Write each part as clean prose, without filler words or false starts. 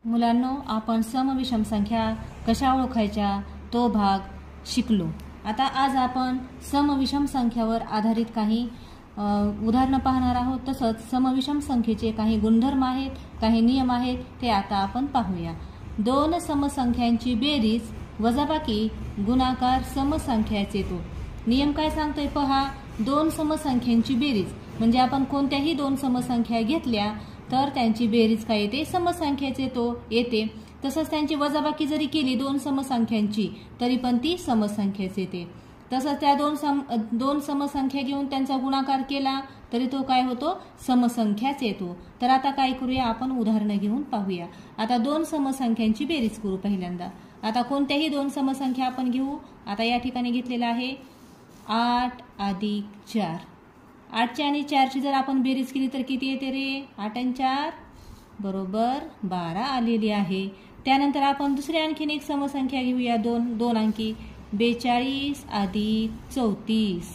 मुलांनो, आपण सम विषम संख्या कशा ओळखायच्या तो भाग शिकलो। आता आज आपण सम विषम संख्यावर आधारित काही उदाहरणं पाहणार आहोत। तसंच सम विषम संख्येचे काही गुणधर्म आहेत, काही नियम आहेत, ते आता आपण पाहूया। दोन समसंख्यांची बेरीज वजाबाकी गुणाकार समसंख्याच येतो। नियम काय सांगतोय पहा। दोन समसंख्यांची बेरीज म्हणजे आपण कोणत्याही दोन समसंख्या घेतल्या तर त्यांची बेरीज काय येते, समसंख्याच येते। तसंच त्यांची वजाबाकी जरी केली दोन समसंख्यांची तरी पण ती समसंख्याच येते। तसंच त्या दोन समसंख्या घेऊन त्यांचा गुणाकार केला तरी तो काय होतो, समसंख्याच येतो। तर आता काय करूया, आपण उदाहरणं घेऊन पाहूया। आता दोन समसंख्यांची बेरीज करू पहिल्यांदा। आता कोणत्याही दोन समसंख्या आपण घेऊ। आता या ठिकाणी घेतलेला आहे 8 + 4। 8ची आणि 4ची जर आपण बेरीज केली तर किती येते रे? 8 आणि 4 बरोबर 12 आलेली आहे। त्यानंतर आपण दुसरी आणखीन एक समसंख्या घेऊया, दोन अंकी 42 + 34।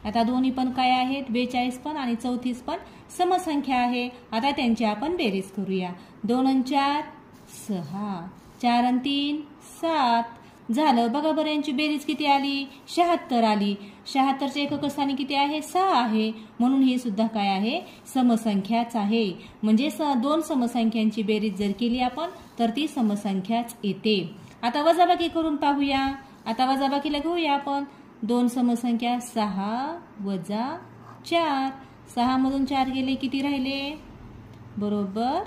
आता दोन्ही पण काय आहेत, 42 पण आणि 34 पण समसंख्या आहे। आता त्यांची आपण बेरीज करूया। 2 आणि 4 6, 4 आणि 3 7 झालं। बघा बरं, यांची बेरीज किती आली, 76 आली। 76चे एकक स्थानी किती आहे, 6 आहे। म्हणून ही सुद्धा काय आहे, समसंख्याच आहे। म्हणजे दोन समसंख्यांची बेरीज जर केली आपण तर ती समसंख्याच येते। आता वजाबाकी करून पाहूया। आता वजाबाकीला घेऊया आपण दोन समसंख्या 6 - 4। 6 मधून 4 गेले, किती राहिले, बरोबर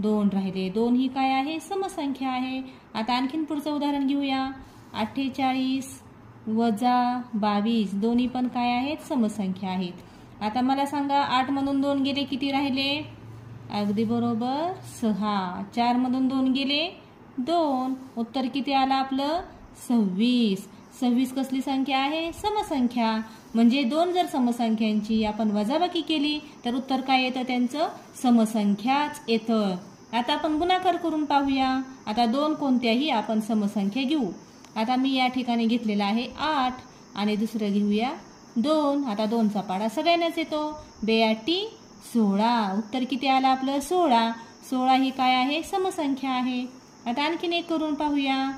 2 राहिले। 2 ही काय आहे, समसंख्या आहे। आता आणखीन पुढचं उदाहरण घेऊया। 48 - 22 दोन्ही पण काय आहेत, समसंख्या आहेत। आता मला सांगा, 8 मधून 2 गेले, किती राहिले, अगदी बरोबर 6। 4 मधून 2 गेले 2, उत्तर किती आलं आपलं, 26। 26 कसली संख्या आहे, समसंख्या। म्हणजे दोन जर समसंख्यांची आपण वजाबाकी केली तर उत्तर काय येतं, त्यांचं समसंख्याच येतं। आता आपण गुणाकार करून पाहूया। आता दोन कोणत्याही आपण समसंख्या घेऊ। आता मी या ठिकाणी घेतलेला आहे 8 आणि दुसरं घेऊया 2। आता 2चा पाडा सगळ्यांनाच येतो, 2 × 16 उत्तर किती आलं आपलं, 16। 16 ही काय आहे, समसंख्या आहे। आता आणखीन एक करून पाहूया,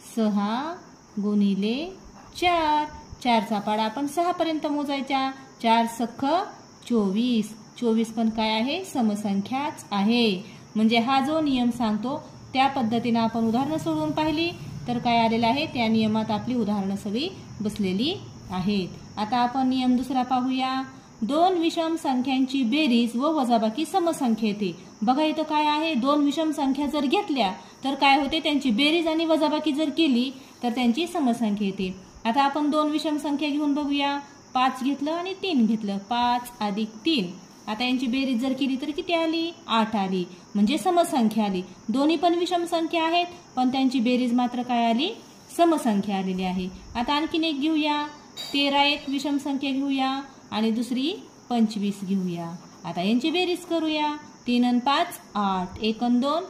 6 × 4। 4चा पाडा आपण 6 पर्यंत मोजायचा, 4 × 6 = 24। 24 पण काय आहे, समसंख्याच आहे। म्हणजे हा जो नियम सांगतो त्या पद्धतीने आपण उदाहरणं सोडवून पाहिली तर काय आलेलं आहे, त्या नियमात आपली उदाहरणं सगळी बसलेली आहेत। आता आपण नियम दुसरा पाहूया। दोन विषम संख्यांची बेरीज व वजाबाकी समसंख्या येते। बघा इथं काय आहे, दोन विषम संख्या जर घेतल्या तर काय होते, त्यांची बेरीज आणि वजाबाकी जर केली तर त्यांची समसंख्या येते। आता आपण दोन विषम संख्या घेऊन बघूया। 5 घेतलं आणि 3 घेतलं, 5 + 3। आता यांची बेरीज जर केली तर किती आली, 8 आली। म्हणजे समसंख्या आली। दोन्ही पण विषम संख्या आहेत पण त्यांची बेरीज मात्र काय आली, समसंख्या आलेली आहे। आता आणखीन एक घेऊया, 13 एक विषम संख्या घेऊया आणि दुसरी 25 घेऊया। आता यांची बेरीज करूया, 3 आणि 5 8, 1 आणि 2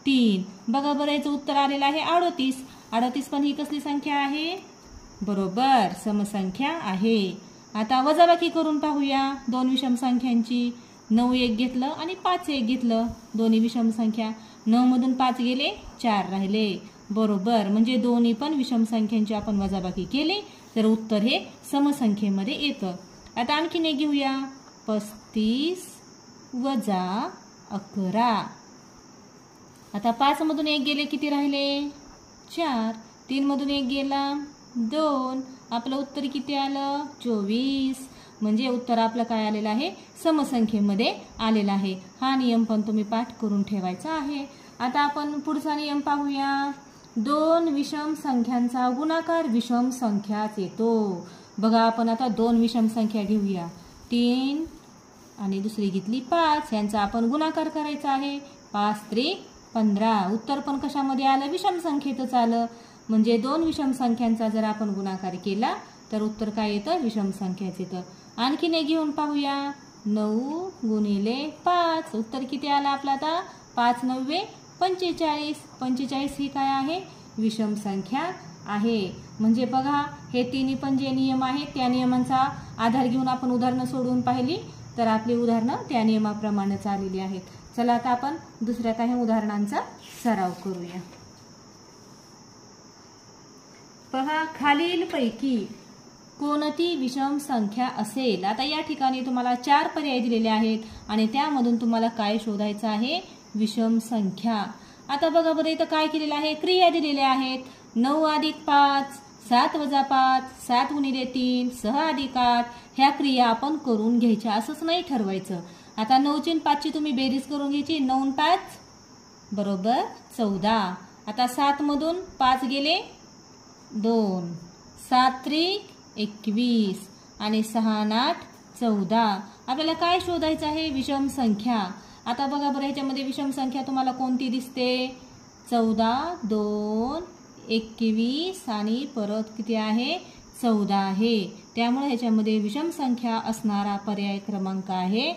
3। बघा बरं, याचं उत्तर आलेलं आहे 38। 38 पण ही कसली संख्या आहे, बरोबर समसंख्या आहे। आता वजाबाकी करून पाहूया दोन विषम संख्यांची। 9 एक घेतलं आणि 5 एक घेतलं, दोन्ही विषम संख्या। 9 मधून 5 गेले, 4 राहिले, बरोबर। म्हणजे दोन्ही पण विषम संख्यांची आपण वजाबाकी केली तर उत्तर हे समसंख्येमध्ये येतं। आता आणखीन एक घेऊया, 35 - 11। आता 5 मधून 1 गेले, किती राहिले, 4। 3 मधून 1 गेला 2, आपलं उत्तर किती आलं, 24। म्हणजे उत्तर आपलं काय आलेलं आहे, समसंख्येमध्ये आलेलं आहे। हा नियम पण तुम्ही पाठ करून ठेवायचा आहे। आता आपण पुढचा नियम पाहूया। दोन विषम संख्यांचा गुणाकार विषम संख्याच येतो। बघा आपण आता दोन विषम संख्या घेऊया, 3 आणि दुसरी घेतली 5। यांचा आपण गुणाकार करायचा आहे, 5 × 3 = 15। उत्तर पण कशामध्ये आलं, विषम संख्येतच आलं। म्हणजे दोन विषम संख्यांचा जर आपण गुणाकार केला तर उत्तर काय येतं, विषम संख्याच येतं। आणखीन एक घेऊन पाहूया, 9 × 5 उत्तर किती आलं आपलं आता, 5 × 9 = 45। 45 ही काय आहे, विषम संख्या आहे। म्हणजे बघा, हे तिन्ही पण जे नियम आहेत त्या नियमांचा आधार घेऊन आपण उदाहरणं सोडवून पाहिली तर आपली उदाहरणं त्या नियमाप्रमाणेच आलेली आहेत। चला आता आपण दुसऱ्या काही उदाहरणांचा सराव करूया। पहा, खालीलपैकी कोणती विषम संख्या असेल। आता या ठिकाणी तुम्हाला 4 पर्याय दिलेले आहेत आणि त्यामधून तुम्हाला काय शोधायचं आहे, विषम संख्या। आता बघा बरं, इथं काय केलेलं आहे, क्रिया दिलेल्या आहेत। 9 + 5, 7 - 5, 7 × 3, 6 + 8 ह्या क्रिया आपण करून घ्यायच्या, असंच नाही ठरवायचं। आता 9ची आणि 5ची तुम्ही बेरीज करून घ्यायची। 9 × 5 बरोबर 14। आता 7 मधून 5 गेले 2, 7 × 3 21 आणि 6 × 8 14। आपल्याला काय शोधायचं आहे, विषम संख्या। आता बघा बरं, ह्याच्यामध्ये विषम संख्या तुम्हाला कोणती दिसते, 14, 2, 21 आणि परत किती आहे, 14 आहे। त्यामुळे ह्याच्यामध्ये विषम संख्या असणारा पर्याय क्रमांक आहे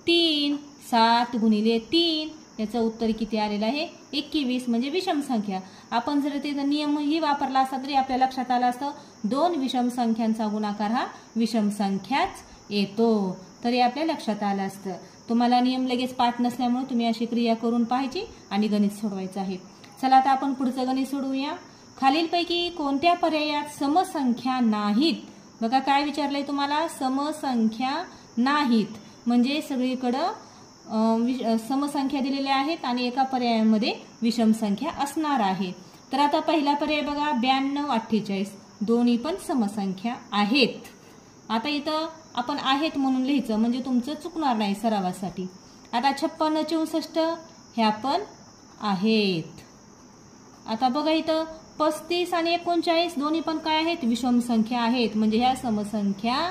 3। 7 × 3 याचं उत्तर किती आलेलं आहे, 21, म्हणजे विषम संख्या। आपण जर त्याचा नियमही वापरला असता तरी आपल्या लक्षात आलं असतं 2 विषम संख्यांचा गुणाकार हा विषम संख्याच येतो, तरी आपल्या लक्षात आलं असतं। तुम्हाला नियम लगेच पाठ नसल्यामुळे तुम्ही अशी क्रिया करून पाहायची आणि गणित सोडवायचं आहे। चला आता आपण पुढचं गणित सोडवूया। खालीलपैकी कोणत्या पर्यायात समसंख्या नाहीत। बघा काय विचारलंय तुम्हाला, समसंख्या नाहीत म्हणजे सगळीकडं समसंख्या दिलेल्या आहेत आणि एका पर्यायामध्ये विषम संख्या असणार आहे। तर आता पहिला पर्याय बघा, 92, 48 दोन्ही पण समसंख्या आहेत। आता इथं आपण आहेत म्हणून लिहायचं म्हणजे तुमचं चुकणार नाही सरावासाठी। आता 56, 64 ह्या पण आहेत। आता बघा इथं 35 आणि 39 दोन्ही पण काय आहेत, विषम संख्या आहेत म्हणजे ह्या समसंख्या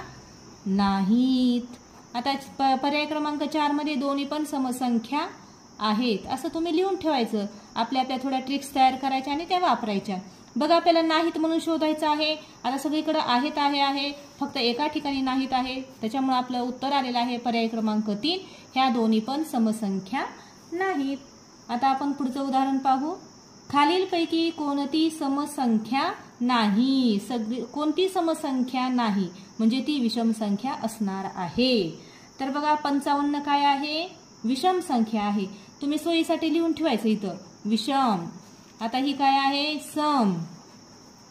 नाहीत। आता पर्याय क्रमांक 4 मध्ये दोन्ही पण समसंख्या आहेत असं तुम्ही लिहून ठेवायचं। आपल्या थोड्या ट्रिक्स तयार करायच्या आणि त्या वापरायच्या। बघा आपल्याला नाहीत म्हणून शोधायचं आहे। आता सगळीकडे आहेत आहे, फक्त एका ठिकाणी नाहीत आहे, त्याच्यामुळे आपलं उत्तर आलेलं आहे पर्याय क्रमांक 3, ह्या दोन्ही पण समसंख्या नाहीत। आता आपण पुढचं उदाहरण पाहू। खालीलपैकी कोणती समसंख्या नाही, कोणती समसंख्या नाही म्हणजे ती विषम संख्या असणार आहे। तर बघा 55 काय आहे, विषम संख्या आहे। तुम्ही सोयीसाठी लिहून ठेवायचं इथं विषम। आता ही काय आहे, सम।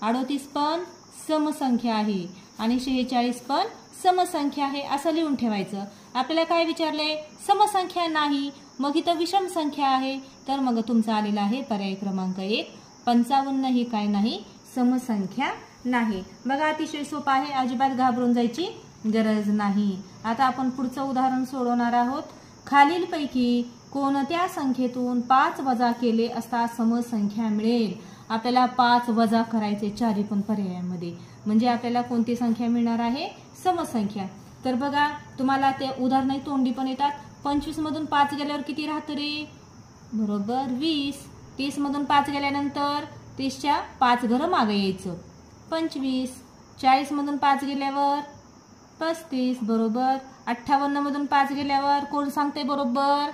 38 पण समसंख्या आहे आणि 46 पण समसंख्या आहे असं लिहून ठेवायचं। आपल्याला काय विचारलंय, समसंख्या नाही, मग इथं विषम संख्या आहे, तर मग तुमचा आलेला आहे पर्याय क्रमांक 1, 55 ही काय नाही, समसंख्या नाही। बघा अतिशय सोपं आहे, अजिबात घाबरून जायची गरज नाही। आता आपण पुढचं उदाहरण सोडवणार आहोत। खालीलपैकी कोणत्या संख्येतून 5 वजा केले असता समसंख्या मिळेल। आपल्याला 5 वजा करायचे चारही पण पर्यायामध्ये, म्हणजे आपल्याला कोणती संख्या मिळणार आहे, समसंख्या। तर बघा तुम्हाला ते उदाहरण तोंडी पण येतात। 25 मधून 5 गेल्यावर किती राहतं रे, बरोबर 20। 30 मधून 5 गेल्यानंतर 30च्या 5 घरं मागे यायचं 25। 40 मधून 5 गेल्यावर 35 बरोबर। 58 मधून 5 गेल्यावर कोण सांगते बरोबर,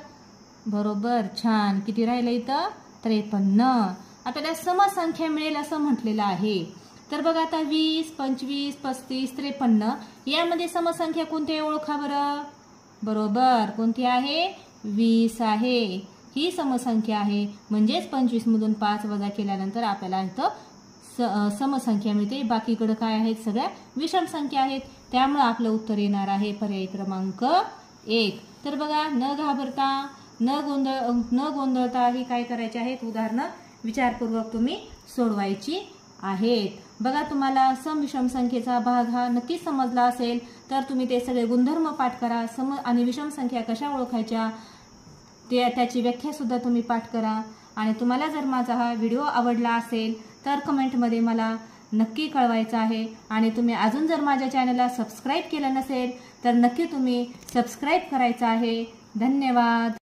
बरोबर छान। किती राहिलं इथं, 53। आपल्याला समसंख्या मिळेल असं म्हटलेलं आहे। तर बघा आता 20, 25, 35, 53 यामध्ये समसंख्या कोणती ओळखा बरं, बरोबर कोणती आहे, 20 आहे। ही समसंख्या आहे म्हणजेच 25 मधून 5 वजा केल्यानंतर आपल्याला इथं समसंख्या मिळते। बाकीकडे काय आहेत, सगळ्या विषम संख्या आहेत, त्यामुळे आपलं उत्तर येणार आहे पर्याय क्रमांक 1। तर बघा न घाबरता न गोंधळता ही काय करायची आहेत, उदाहरणं विचारपूर्वक तुम्ही सोडवायची आहेत। बघा तुम्हाला सम विषम संख्येचा भाग हा नक्कीच समजला असेल, तर तुम्ही ते सगळे गुणधर्म पाठ करा। सम आणि विषम संख्या कशा ओळखायच्या त्याची व्याख्या सुद्धा तुम्ही पाठ करा। आणि तुम्हाला जर माझा हा व्हिडिओ आवडला असेल तर कमेंटमध्ये मला नक्की कळवायचं आहे। आणि तुम्ही अजून जर माझ्या चॅनलला सबस्क्राईब केलं नसेल तर नक्की तुम्ही सबस्क्राईब करायचं आहे। धन्यवाद।